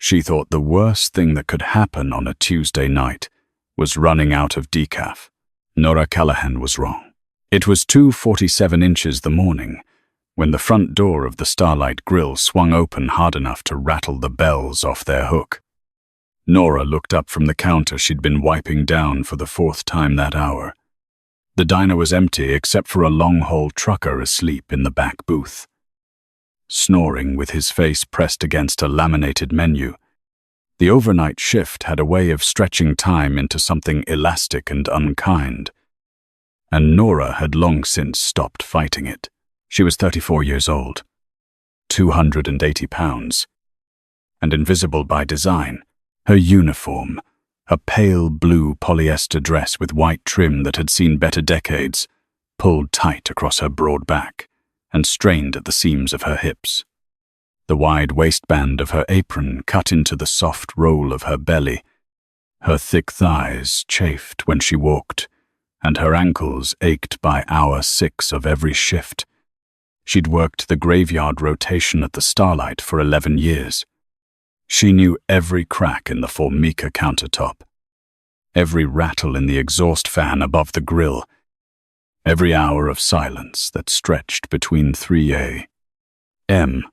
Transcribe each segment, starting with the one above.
She thought the worst thing that could happen on a Tuesday night was running out of decaf. Nora Callahan was wrong. It was 2:47 inches the morning when the front door of the Starlight Grill swung open hard enough to rattle the bells off their hook. Nora looked up from the counter she'd been wiping down for the 4th time that hour. The diner was empty except for a long-haul trucker asleep in the back booth, snoring with his face pressed against a laminated menu. The overnight shift had a way of stretching time into something elastic and unkind, and Nora had long since stopped fighting it. She was 34 years old, 280 pounds, and invisible by design. Her uniform, a pale blue polyester dress with white trim that had seen better decades, pulled tight across her broad back and strained at the seams of her hips. The wide waistband of her apron cut into the soft roll of her belly. Her thick thighs chafed when she walked, and her ankles ached by hour 6 of every shift. She'd worked the graveyard rotation at the Starlight for 11 years. She knew every crack in the Formica countertop, every rattle in the exhaust fan above the grill, every hour of silence that stretched between 3 a.m.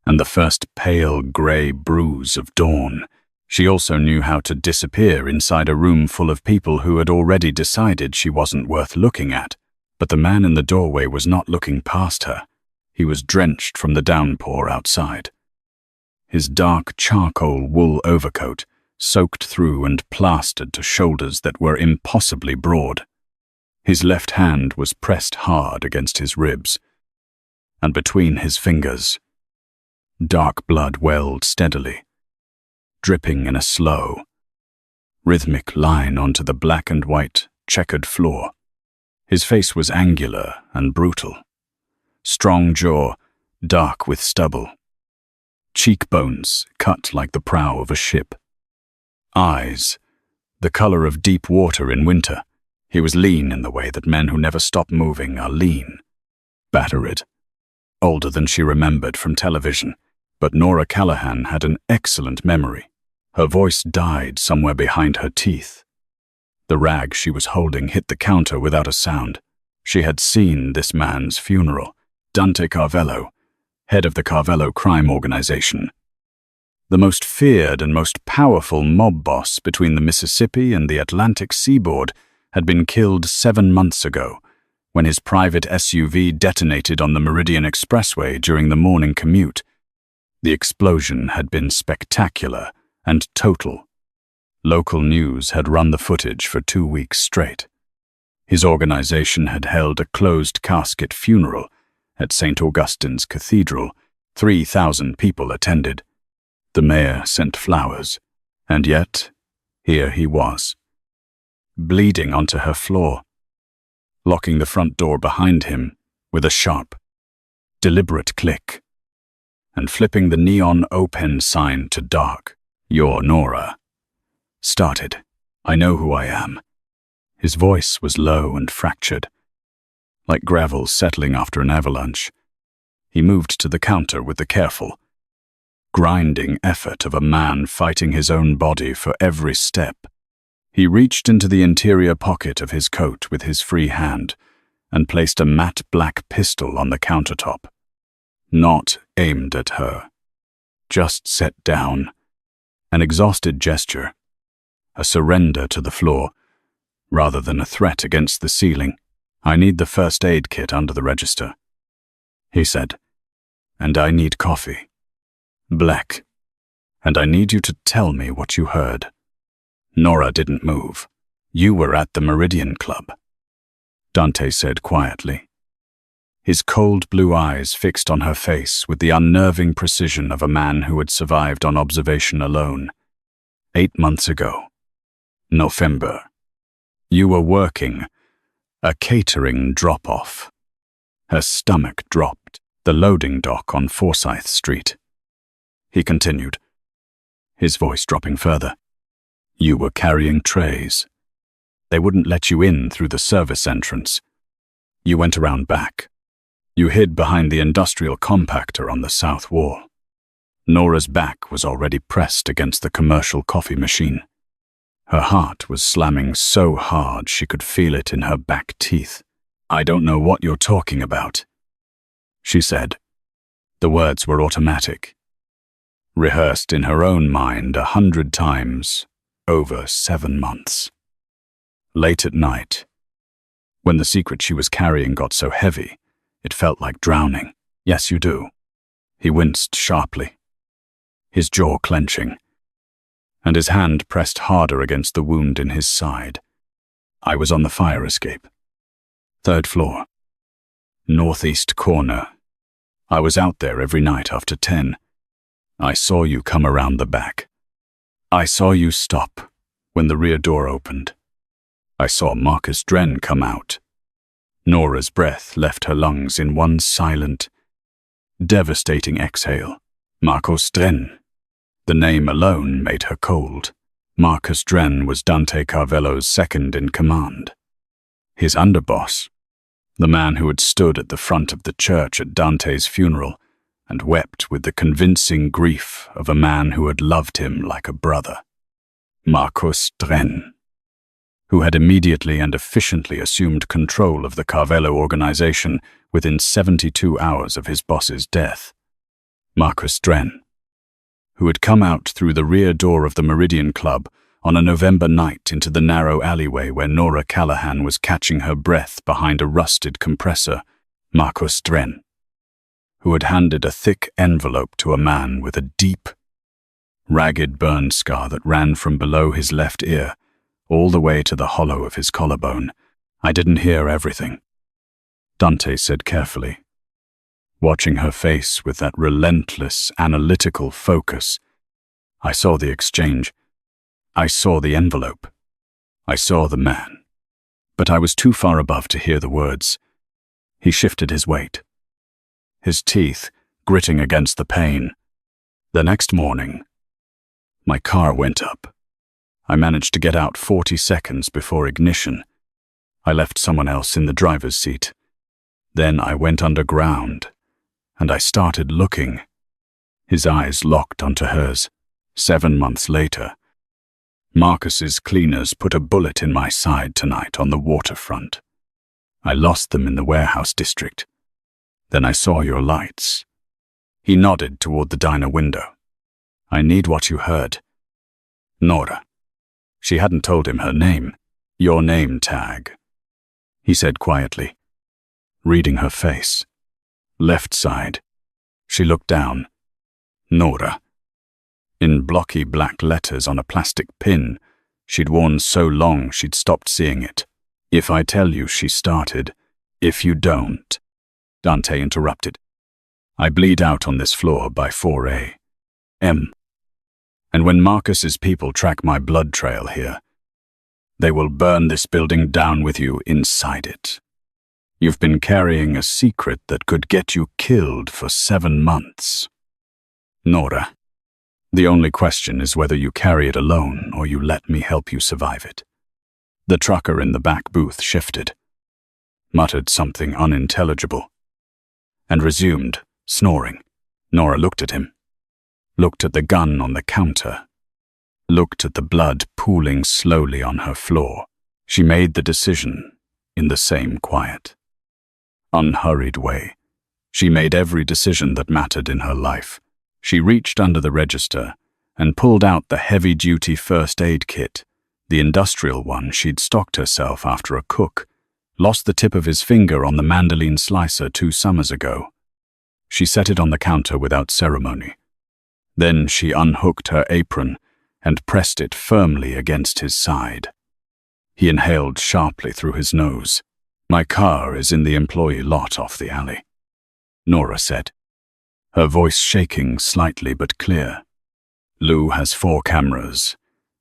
and the first pale grey bruise of dawn. She also knew how to disappear inside a room full of people who had already decided she wasn't worth looking at. But the man in the doorway was not looking past her. He was drenched from the downpour outside. His dark charcoal wool overcoat soaked through and plastered to shoulders that were impossibly broad. His left hand was pressed hard against his ribs, and between his fingers, dark blood welled steadily, dripping in a slow, rhythmic line onto the black and white checkered floor. His face was angular and brutal, strong jaw, dark with stubble, cheekbones cut like the prow of a ship, eyes the color of deep water in winter. He was lean in the way that men who never stop moving are lean, battered, older than she remembered from television. But Nora Callahan had an excellent memory. Her voice died somewhere behind her teeth. The rag she was holding hit the counter without a sound. She had seen this man's funeral. Dante Carvello, head of the Carvello crime organization, the most feared and most powerful mob boss between the Mississippi and the Atlantic seaboard, had been killed 7 months ago when his private SUV detonated on the Meridian Expressway during the morning commute. The explosion had been spectacular and total. Local news had run the footage for 2 weeks straight. His organization had held a closed-casket funeral at St. Augustine's Cathedral. 3,000 people attended. The mayor sent flowers, and yet, here he was, bleeding onto her floor, locking the front door behind him with a sharp, deliberate click, and flipping the neon open sign to dark. "You're Nora." Started. "I know who I am." His voice was low and fractured, like gravel settling after an avalanche. He moved to the counter with the careful, grinding effort of a man fighting his own body for every step. He reached into the interior pocket of his coat with his free hand and placed a matte black pistol on the countertop. Not aimed at her, just set down. An exhausted gesture, a surrender to the floor, rather than a threat against the ceiling. "I need the first aid kit under the register," he said. "And I need coffee. Black. And I need you to tell me what you heard." Nora didn't move. "You were at the Meridian Club," Dante said quietly, his cold blue eyes fixed on her face with the unnerving precision of a man who had survived on observation alone. 8 months ago. November. You were working a catering drop-off. Her stomach dropped. The loading dock on Forsyth Street. He continued, his voice dropping further. "You were carrying trays. They wouldn't let you in through the service entrance. You went around back. You hid behind the industrial compactor on the south wall." Nora's back was already pressed against the commercial coffee machine. Her heart was slamming so hard she could feel it in her back teeth. "I don't know what you're talking about," she said. The words were automatic, rehearsed in her own mind 100 times over 7 months. Late at night, when the secret she was carrying got so heavy, it felt like drowning. "Yes, you do." He winced sharply, his jaw clenching, and his hand pressed harder against the wound in his side. "I was on the fire escape. 3rd floor. Northeast corner. I was out there every night after 10. I saw you come around the back. I saw you stop when the rear door opened. I saw Marcus Dren come out." Nora's breath left her lungs in one silent, devastating exhale. Marcus Dren. The name alone made her cold. Marcus Dren was Dante Carvello's second in command. His underboss, the man who had stood at the front of the church at Dante's funeral and wept with the convincing grief of a man who had loved him like a brother. Marcus Dren, who had immediately and efficiently assumed control of the Carvello organization within 72 hours of his boss's death. Marcus Dren, who had come out through the rear door of the Meridian Club on a November night into the narrow alleyway where Nora Callahan was catching her breath behind a rusted compressor. Marcus Dren, who had handed a thick envelope to a man with a deep, ragged burn scar that ran from below his left ear all the way to the hollow of his collarbone. "I didn't hear everything," Dante said carefully, watching her face with that relentless, analytical focus. "I saw the exchange. I saw the envelope. I saw the man. But I was too far above to hear the words." He shifted his weight, his teeth gritting against the pain. "The next morning, my car went up. I managed to get out 40 seconds before ignition. I left someone else in the driver's seat. Then I went underground, and I started looking." His eyes locked onto hers. 7 months later, "Marcus's cleaners put a bullet in my side tonight on the waterfront. I lost them in the warehouse district. Then I saw your lights." He nodded toward the diner window. "I need what you heard." "Nora." She hadn't told him her name. "Your name tag," he said quietly, reading her face. Left side. She looked down. "Nora." In blocky black letters on a plastic pin she'd worn so long she'd stopped seeing it. "If I tell you," she started. "If you don't," Dante interrupted. "I bleed out on this floor by 4 a.m. And when Marcus's people track my blood trail here, they will burn this building down with you inside it. You've been carrying a secret that could get you killed for 7 months. Nora, the only question is whether you carry it alone or you let me help you survive it." The trucker in the back booth shifted, muttered something unintelligible, and resumed, snoring. Nora looked at him, looked at the gun on the counter, looked at the blood pooling slowly on her floor. She made the decision in the same quiet, unhurried way. She made every decision that mattered in her life. She reached under the register and pulled out the heavy-duty first aid kit, the industrial one she'd stocked herself after a cook lost the tip of his finger on the mandolin slicer 2 summers ago. She set it on the counter without ceremony. Then she unhooked her apron and pressed it firmly against his side. He inhaled sharply through his nose. "My car is in the employee lot off the alley," Nora said, her voice shaking slightly but clear. "Lou has 4 cameras,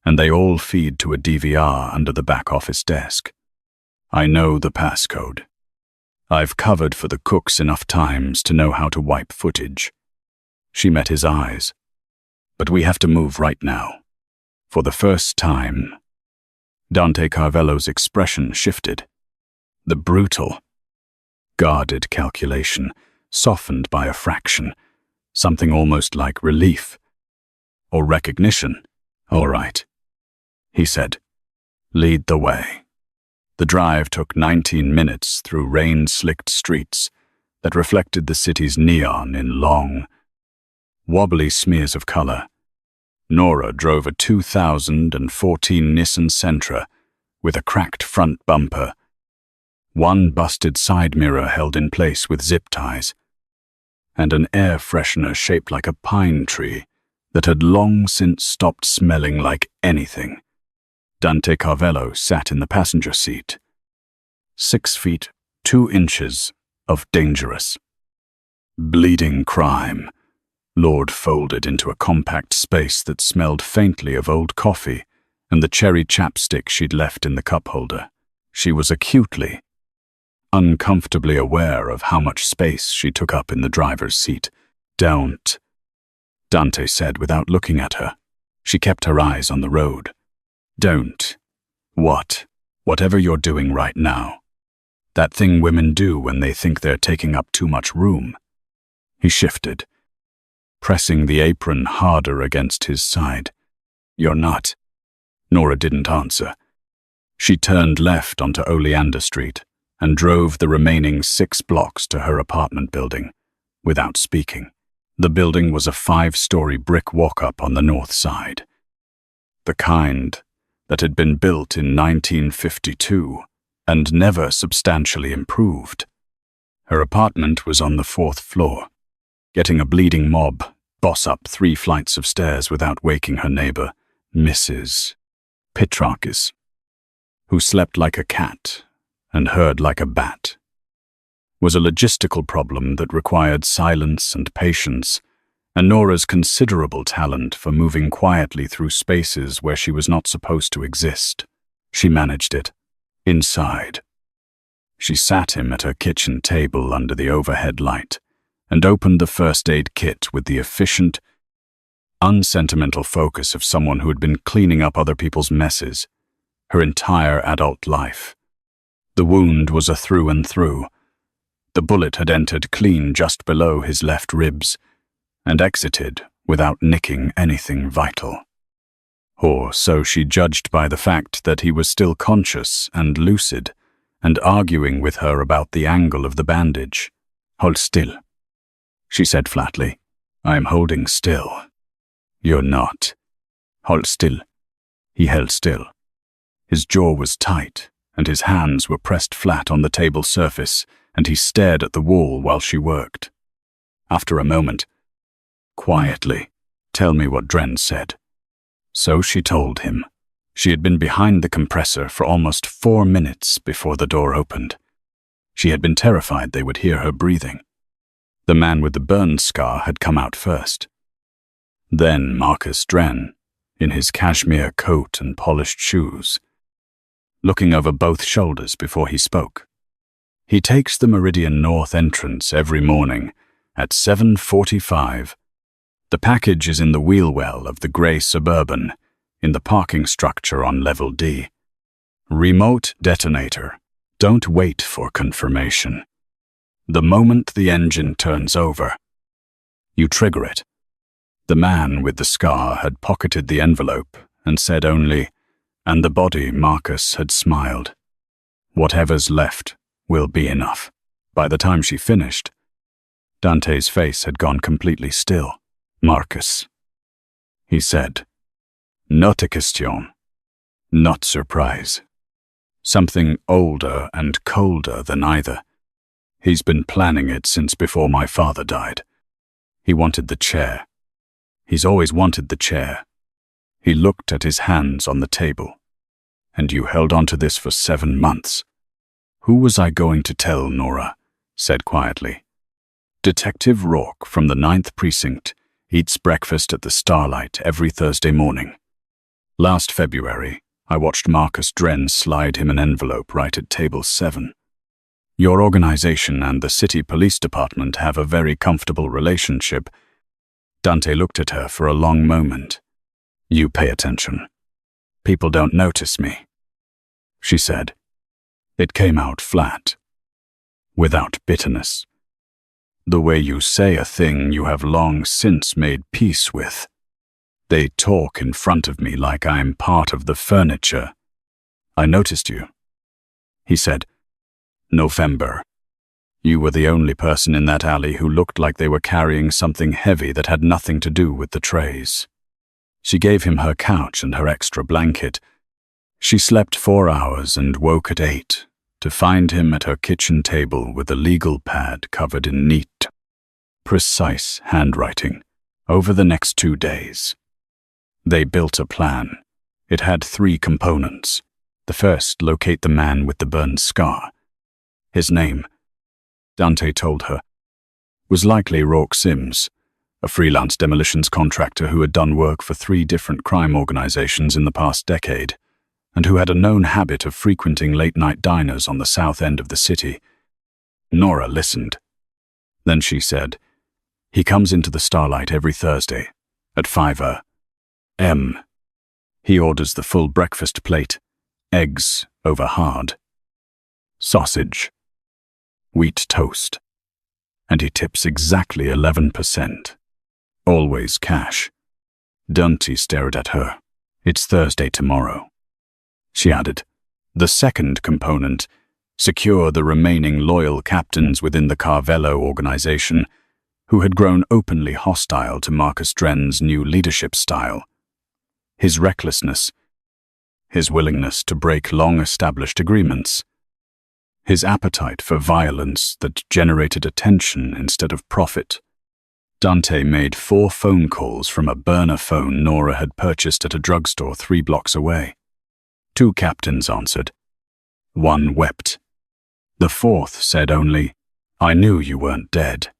and they all feed to a DVR under the back office desk. I know the passcode. I've covered for the cooks enough times to know how to wipe footage." She met his eyes. "But we have to move right now." For the first time, Dante Carvello's expression shifted. The brutal, guarded calculation softened by a fraction. something almost like relief or recognition. "All right," he said. "Lead the way." The drive took 19 minutes through rain-slicked streets that reflected the city's neon in long, wobbly smears of color. Nora drove a 2014 Nissan Sentra with a cracked front bumper, one busted side mirror held in place with zip ties, and an air freshener shaped like a pine tree that had long since stopped smelling like anything. Dante Carvello sat in the passenger seat. 6 feet, 2 inches of dangerous, bleeding crime, Lord folded into a compact space that smelled faintly of old coffee and the cherry chapstick she'd left in the cup holder. She was acutely, uncomfortably aware of how much space she took up in the driver's seat. "Don't," Dante said without looking at her. She kept her eyes on the road. "Don't. What? Whatever you're doing right now. That thing women do when they think they're taking up too much room." He shifted, pressing the apron harder against his side. "You're not." Nora didn't answer. She turned left onto Oleander Street and drove the remaining 6 blocks to her apartment building, without speaking. The building was a 5-story brick walk-up on the north side. The kind that had been built in 1952 and never substantially improved. Her apartment was on the 4th floor. Getting a bleeding mob boss up 3 flights of stairs without waking her neighbor, Mrs. Petrakis, who slept like a cat and heard like a bat, was a logistical problem that required silence and patience, and Nora's considerable talent for moving quietly through spaces where she was not supposed to exist. She managed it. Inside, she sat him at her kitchen table under the overhead light and opened the first aid kit with the efficient, unsentimental focus of someone who had been cleaning up other people's messes her entire adult life. The wound was a through and through. The bullet had entered clean just below his left ribs and exited without nicking anything vital. Or so she judged by the fact that he was still conscious and lucid and arguing with her about the angle of the bandage. "Hold still," she said flatly. "I am holding still." "You're not." "Hold still." He held still. His jaw was tight, and his hands were pressed flat on the table surface, and he stared at the wall while she worked. After a moment, quietly, "Tell me what Dren said." So she told him. She had been behind the compressor for almost 4 minutes before the door opened. She had been terrified they would hear her breathing. The man with the burn scar had come out first. Then Marcus Dren, in his cashmere coat and polished shoes, looking over both shoulders before he spoke. "He takes the Meridian North entrance every morning at 7:45. The package is in the wheel well of the grey Suburban, in the parking structure on level D. Remote detonator. Don't wait for confirmation. The moment the engine turns over, you trigger it." The man with the scar had pocketed the envelope and said only, "And the body," Marcus had smiled. "Whatever's left will be enough." By the time she finished, Dante's face had gone completely still. "Marcus," he said. "Not a question. Not surprise. Something older and colder than either. He's been planning it since before my father died. He wanted the chair. He's always wanted the chair." He looked at his hands on the table. "And you held on to this for 7 months." "Who was I going to tell?" Nora said quietly. "Detective Rourke from the 9th Precinct eats breakfast at the Starlight every Thursday morning. Last February, I watched Marcus Dren slide him an envelope right at table 7. Your organization and the city police department have a very comfortable relationship." Dante looked at her for a long moment. "You pay attention. People don't notice me," she said. It came out flat, without bitterness. The way you say a thing you have long since made peace with. They talk in front of me like I'm part of the furniture. I noticed you. He said, November. You were the only person in that alley who looked like they were carrying something heavy that had nothing to do with the trays. She gave him her couch and her extra blanket. She slept 4 hours and woke at 8 to find him at her kitchen table with a legal pad covered in neat, precise handwriting over the next 2 days. They built a plan. It had 3 components. The first, locate the man with the burned scar. His name, Dante told her, was likely Rourke Sims, a freelance demolitions contractor who had done work for 3 different crime organizations in the past decade, and who had a known habit of frequenting late-night diners on the south end of the city. Nora listened. Then she said, he comes into the Starlight every Thursday at 5 a.m. He orders the full breakfast plate, eggs over hard, sausage, wheat toast, and he tips exactly 11%. Always cash. Dante stared at her. It's Thursday tomorrow. She added, the second component, secure the remaining loyal captains within the Carvello organization who had grown openly hostile to Marcus Dren's new leadership style. His recklessness, his willingness to break long-established agreements, his appetite for violence that generated attention instead of profit. Dante made 4 phone calls from a burner phone Nora had purchased at a drugstore 3 blocks away. 2 captains answered. 1 wept. The 4th said only, I knew you weren't dead.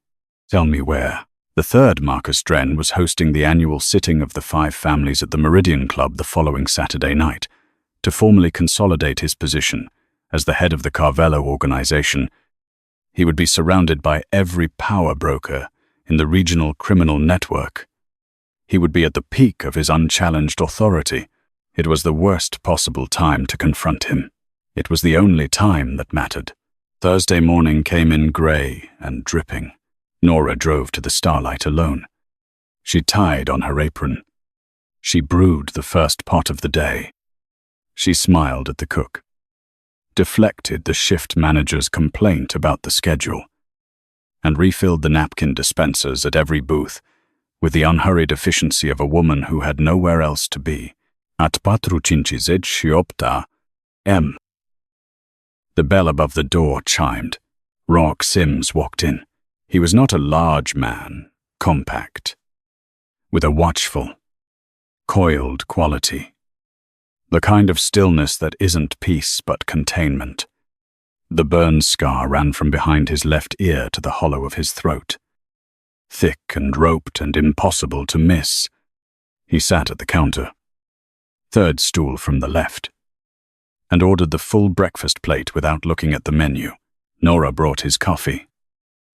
Tell me where. The 3rd, Marcus Dren, was hosting the annual sitting of the 5 families at the Meridian Club the following Saturday night to formally consolidate his position as the head of the Carvello organization. He would be surrounded by every power broker in the regional criminal network. He would be at the peak of his unchallenged authority. It was the worst possible time to confront him. It was the only time that mattered. Thursday morning came in grey and dripping. Nora drove to the Starlight alone. She tied on her apron. She brewed the first pot of the day. She smiled at the cook, deflected the shift manager's complaint about the schedule, and refilled the napkin dispensers at every booth with the unhurried efficiency of a woman who had nowhere else to be. At 4:58 m. The bell above the door chimed. Rourke Sims walked in. He was not a large man, compact, with a watchful, coiled quality. The kind of stillness that isn't peace but containment. The burn scar ran from behind his left ear to the hollow of his throat. Thick and roped and impossible to miss. He sat at the counter, 3rd stool from the left, and ordered the full breakfast plate without looking at the menu. Nora brought his coffee.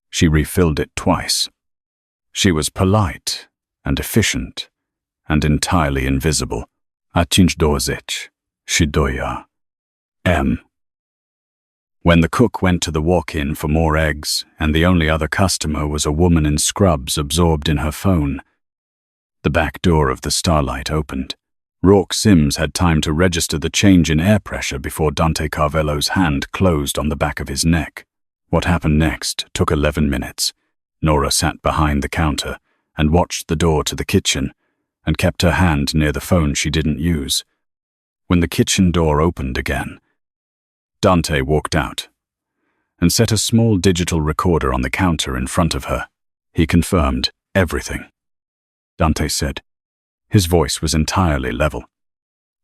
She refilled it twice. She was polite and efficient and entirely invisible. At 5:20 m. When the cook went to the walk-in for more eggs, and the only other customer was a woman in scrubs absorbed in her phone, the back door of the Starlight opened. Rourke Sims had time to register the change in air pressure before Dante Carvello's hand closed on the back of his neck. What happened next took 11 minutes. Nora sat behind the counter and watched the door to the kitchen and kept her hand near the phone she didn't use. When the kitchen door opened again, Dante walked out and set a small digital recorder on the counter in front of her. He confirmed everything. Dante said. His voice was entirely level.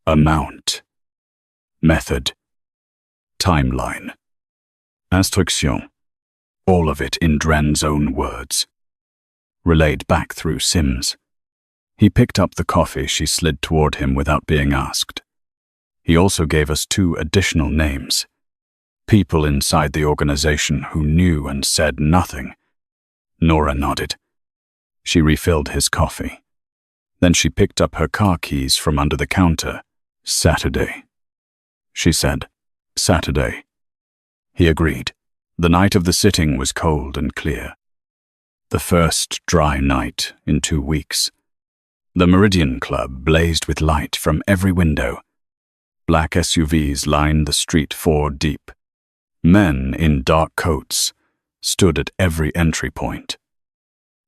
Amount. Method. Timeline. Instruction. All of it in Dren's own words. Relayed back through Sims. He picked up the coffee she slid toward him without being asked. He also gave us 2 additional names. People inside the organization who knew and said nothing. Nora nodded. She refilled his coffee. Then she picked up her car keys from under the counter. Saturday, she said. Saturday. He agreed. The night of the sitting was cold and clear. The first dry night in 2 weeks. The Meridian Club blazed with light from every window. Black SUVs lined the street 4 deep. Men in dark coats stood at every entry point,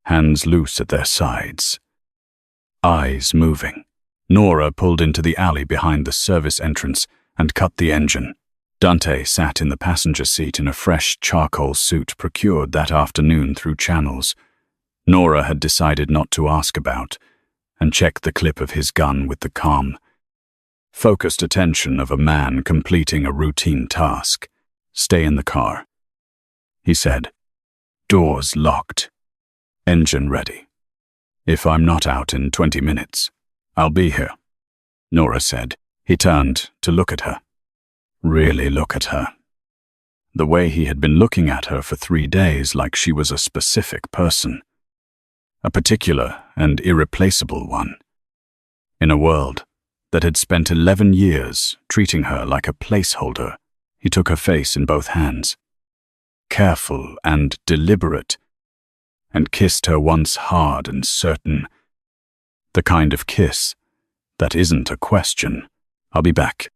hands loose at their sides, eyes moving. Nora pulled into the alley behind the service entrance and cut the engine. Dante sat in the passenger seat in a fresh charcoal suit procured that afternoon through channels Nora had decided not to ask about, and checked the clip of his gun with the calm, focused attention of a man completing a routine task. "Stay in the car," he said. "Doors locked. Engine ready. If I'm not out in 20 minutes, I'll be here," Nora said. He turned to look at her. Really look at her. The way he had been looking at her for 3 days, like she was a specific person. A particular and irreplaceable one. In a world that had spent 11 years treating her like a placeholder, he took her face in both hands, careful and deliberate, and kissed her once hard and certain. The kind of kiss that isn't a question. "I'll be back,"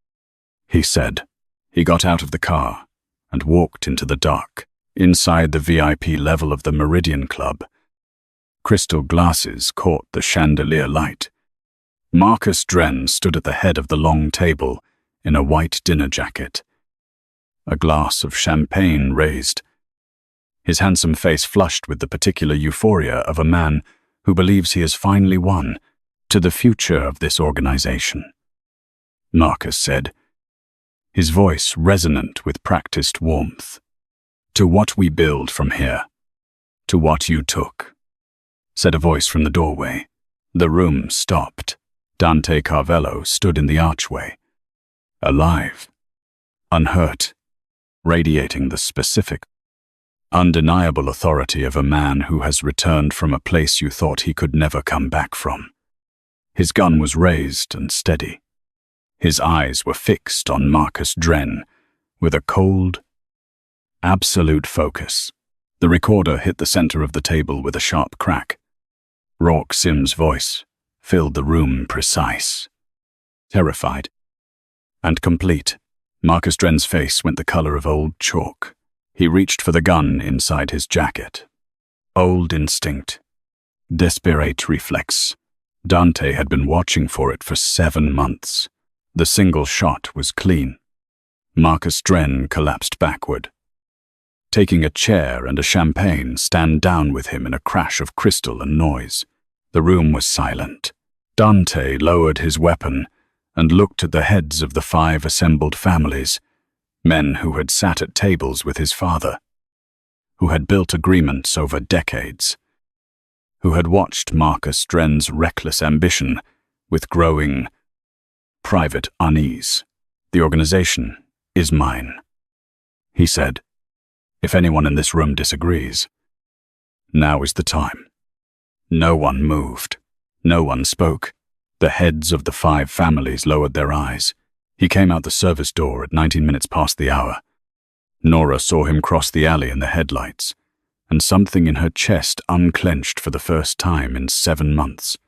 he said. He got out of the car and walked into the dark, inside the VIP level of the Meridian Club. Crystal glasses caught the chandelier light. Marcus Dren stood at the head of the long table in a white dinner jacket. A glass of champagne raised. His handsome face flushed with the particular euphoria of a man who believes he has finally won to the future of this organization. Marcus said, his voice resonant with practiced warmth. "To what we build from here. To what you took," said a voice from the doorway. The room stopped. Dante Carvello stood in the archway, alive, unhurt, radiating the specific, undeniable authority of a man who has returned from a place you thought he could never come back from. His gun was raised and steady. His eyes were fixed on Marcus Dren with a cold, absolute focus. The recorder hit the center of the table with a sharp crack. Rourke Sims' voice filled the room, precise, terrified, and complete. Marcus Dren's face went the color of old chalk. He reached for the gun inside his jacket. Old instinct, desperate reflex. Dante had been watching for it for 7 months. The single shot was clean. Marcus Dren collapsed backward. Taking a chair and a champagne, stand down with him in a crash of crystal and noise. The room was silent. Dante lowered his weapon and looked at the heads of the 5 assembled families, men who had sat at tables with his father, who had built agreements over decades, who had watched Marcus Dren's reckless ambition with growing private unease. "The organization is mine," he said. "If anyone in this room disagrees, now is the time." No one moved. No one spoke. The heads of the 5 families lowered their eyes. He came out the service door at 19 minutes past the hour. Nora saw him cross the alley in the headlights, and something in her chest unclenched for the first time in 7 months.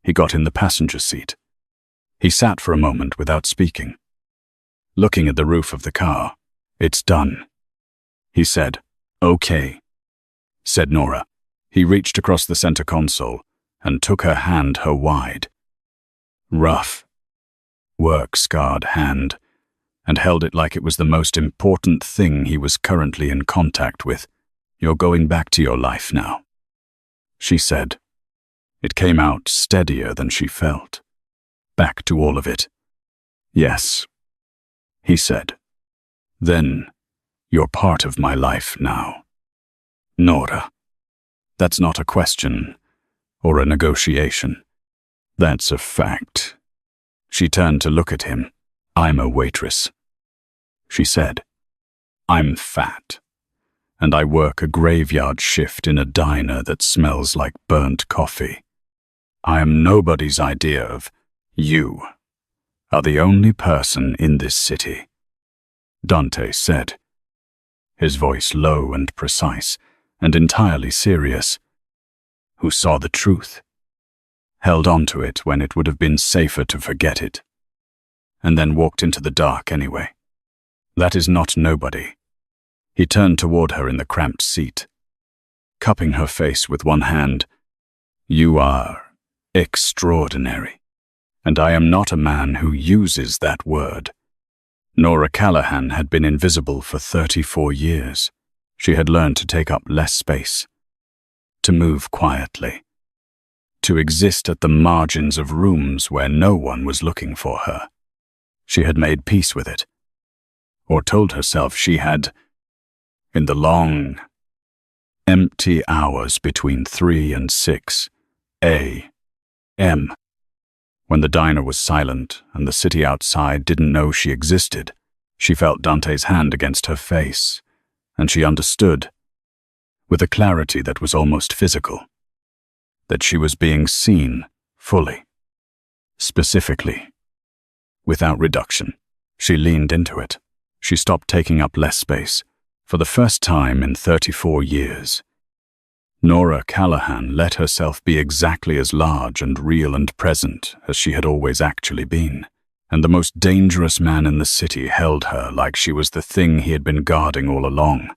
He got in the passenger seat. He sat for a moment without speaking, looking at the roof of the car. "It's done," he said. "Okay," said Nora. He reached across the center console and took her hand her wide, rough, work-scarred hand, and held it like it was the most important thing he was currently in contact with. "You're going back to your life now," she said. It came out steadier than she felt. "Back to all of it." "Yes," he said. "Then you're part of my life now." "Nora, that's not a question or a negotiation. That's a fact." She turned to look at him. "I'm a waitress," she said. "I'm fat, and I work a graveyard shift in a diner that smells like burnt coffee. I am nobody's idea of you are the only person in this city," Dante said, his voice low and precise, and entirely serious, who saw the truth, held on to it when it would have been safer to forget it, and then walked into the dark anyway. That is not nobody. He turned toward her in the cramped seat, cupping her face with one hand. You are extraordinary, and I am not a man who uses that word. Nora Callahan had been invisible for 34 years. She had learned to take up less space, to move quietly, to exist at the margins of rooms where no one was looking for her. She had made peace with it, or told herself she had, in the long, empty hours between 3 and 6 a.m., when the diner was silent and the city outside didn't know she existed. She felt Dante's hand against her face, and she understood, with a clarity that was almost physical, that she was being seen fully, specifically, without reduction. She leaned into it. She stopped taking up less space. For the first time in 34 years, Nora Callahan let herself be exactly as large and real and present as she had always actually been, and the most dangerous man in the city held her like she was the thing he had been guarding all along.